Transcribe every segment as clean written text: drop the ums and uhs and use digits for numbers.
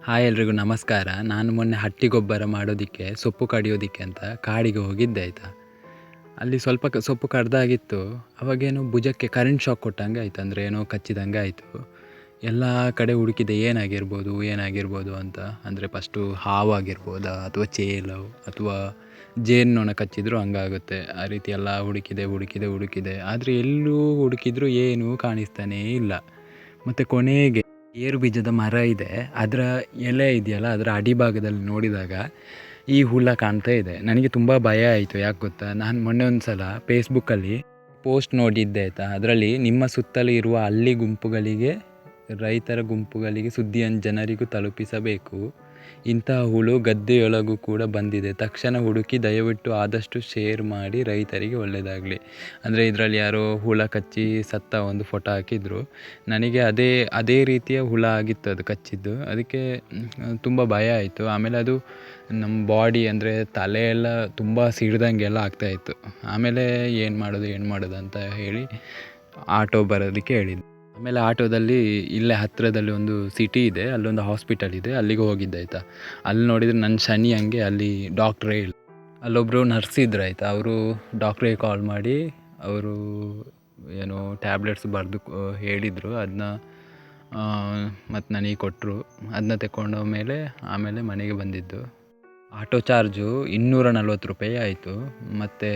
Hi ಎಲ್ರಿಗೂ ನಮಸ್ಕಾರ. ನಾನು ಮೊನ್ನೆ ಹಟ್ಟಿ ಗೊಬ್ಬರ ಮಾಡೋದಕ್ಕೆ ಸೊಪ್ಪು ಕಡಿಯೋದಕ್ಕೆ ಅಂತ ಕಾಡಿಗೆ ಹೋಗಿದ್ದೆ ಆಯಿತಾ. ಅಲ್ಲಿ ಸ್ವಲ್ಪ ಸೊಪ್ಪು ಕಡ್ದಾಗಿತ್ತು. ಅವಾಗೇನೋ ಭುಜಕ್ಕೆ ಕರೆಂಟ್ ಶಾಕ್ ಕೊಟ್ಟಂಗೆ ಆಯಿತು, ಅಂದರೆ ಏನೋ ಕಚ್ಚಿದಂಗೆ ಆಯಿತು. ಎಲ್ಲ ಕಡೆ ಹುಡುಕಿದೆ ಏನಾಗಿರ್ಬೋದು ಅಂತ. ಅಂದರೆ ಫಸ್ಟು ಹಾವಾಗಿರ್ಬೋದಾ ಅಥವಾ ಚೇಲು ಅಥವಾ ಜೇನ್ನೊಣ ಕಚ್ಚಿದ್ರು ಹಂಗಾಗುತ್ತೆ. ಆ ರೀತಿ ಎಲ್ಲ ಹುಡುಕಿದೆ. ಆದರೆ ಎಲ್ಲೂ ಹುಡುಕಿದ್ರು ಏನೂ ಕಾಣಿಸ್ತಾನೇ ಇಲ್ಲ. ಮತ್ತು ಕೊನೆಗೆ ಗೇರು ಬೀಜದ ಮರ ಇದೆ, ಅದರ ಎಲೆ ಇದೆಯಲ್ಲ, ಅದರ ಅಡಿಭಾಗದಲ್ಲಿ ನೋಡಿದಾಗ ಈ ಹುಳ ಕಾಣ್ತಾ ಇದೆ. ನನಗೆ ತುಂಬ ಭಯ ಆಯಿತು. ಯಾಕೆ ಗೊತ್ತಾ, ನಾನು ಮೊನ್ನೆ ಒಂದು ಸಲ ಫೇಸ್ಬುಕ್ಕಲ್ಲಿ ಪೋಸ್ಟ್ ನೋಡಿದ್ದೆ ಆಯಿತಾ. ಅದರಲ್ಲಿ ನಿಮ್ಮ ಸುತ್ತಲೂ ಇರುವ ಹಳ್ಳಿ ಗುಂಪುಗಳಿಗೆ, ರೈತರ ಗುಂಪುಗಳಿಗೆ ಸುದ್ದಿಯನ್ನು ಜನರಿಗೂ ತಲುಪಿಸಬೇಕು. ಇಂತಹ ಹುಳು ಗದ್ದೆಯೊಳಗೂ ಕೂಡ ಬಂದಿದೆ. ತಕ್ಷಣ ಹುಡುಕಿ ದಯವಿಟ್ಟು ಆದಷ್ಟು ಶೇರ್ ಮಾಡಿ, ರೈತರಿಗೆ ಒಳ್ಳೆಯದಾಗಲಿ. ಅಂದರೆ ಇದರಲ್ಲಿ ಯಾರೋ ಹುಳ ಕಚ್ಚಿ ಸತ್ತ ಒಂದು ಫೋಟೋ ಹಾಕಿದ್ರು. ನನಗೆ ಅದೇ ರೀತಿಯ ಹುಳ ಆಗಿತ್ತು ಅದು ಕಚ್ಚಿದ್ದು. ಅದಕ್ಕೆ ತುಂಬ ಭಯ ಆಯಿತು. ಆಮೇಲೆ ಅದು ನಮ್ಮ ಬಾಡಿ ಅಂದರೆ ತಲೆ ಎಲ್ಲ ತುಂಬ ಸಿಡ್ದಂಗೆಲ್ಲ ಆಗ್ತಾಯಿತ್ತು. ಆಮೇಲೆ ಏನು ಮಾಡೋದು ಅಂತ ಹೇಳಿ ಆಟೋ ಬರೋದಕ್ಕೆ ಹೇಳಿದ್ದು. ಆಮೇಲೆ ಆಟೋದಲ್ಲಿ ಇಲ್ಲೇ ಹತ್ತಿರದಲ್ಲಿ ಒಂದು ಸಿಟಿ ಇದೆ, ಅಲ್ಲೊಂದು ಹಾಸ್ಪಿಟಲ್ ಇದೆ, ಅಲ್ಲಿಗೆ ಹೋಗಿದ್ದೆ ಆಯಿತಾ. ಅಲ್ಲಿ ನೋಡಿದರೆ ನನ್ನ ಶನಿ ಹಂಗೆ ಅಲ್ಲಿ ಡಾಕ್ಟ್ರೇ ಇಲ್ಲ. ಅಲ್ಲೊಬ್ಬರು ನರ್ಸ್ ಇದ್ರು ಆಯಿತಾ. ಅವರು ಡಾಕ್ಟ್ರಿಗೆ ಕಾಲ್ ಮಾಡಿ ಅವರು ಏನೋ ಟ್ಯಾಬ್ಲೆಟ್ಸ್ ಬರೆದು ಹೇಳಿದರು. ಅದನ್ನ ಮತ್ತು ನನಗೆ ಕೊಟ್ಟರು. ಅದನ್ನ ತಗೊಂಡು ಆಮೇಲೆ ಮನೆಗೆ ಬಂದಿದ್ದು. ಆಟೋ ಚಾರ್ಜು 240 ರೂಪಾಯಿ ಆಯಿತು. ಮತ್ತು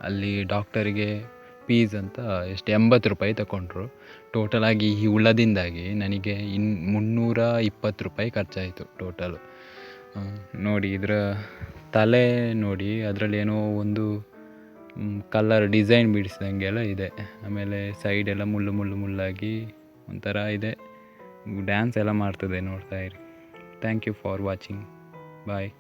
ಅಲ್ಲಿ ಡಾಕ್ಟರಿಗೆ ಫೀಸ್ ಅಂತ ಎಷ್ಟು 80 ರೂಪಾಯಿ ತಗೊಂಡ್ರು. ಟೋಟಲಾಗಿ ಈ ಹುಳದಿಂದಾಗಿ ನನಗೆ 320 ರೂಪಾಯಿ ಖರ್ಚಾಯಿತು ಟೋಟಲು. ನೋಡಿ ಇದರ ತಲೆ ನೋಡಿ, ಅದರಲ್ಲಿ ಏನೋ ಒಂದು ಕಲರ್ ಡಿಸೈನ್ ಬಿಡಿಸಿದಂಗೆಲ್ಲ ಇದೆ. ಆಮೇಲೆ ಸೈಡೆಲ್ಲ ಮುಳ್ಳಾಗಿ ಒಂಥರ ಇದೆ. ಡ್ಯಾನ್ಸ್ ಎಲ್ಲ ಮಾಡ್ತದೆ, ನೋಡ್ತಾ ಇರಿ. Thank you for watching. Bye.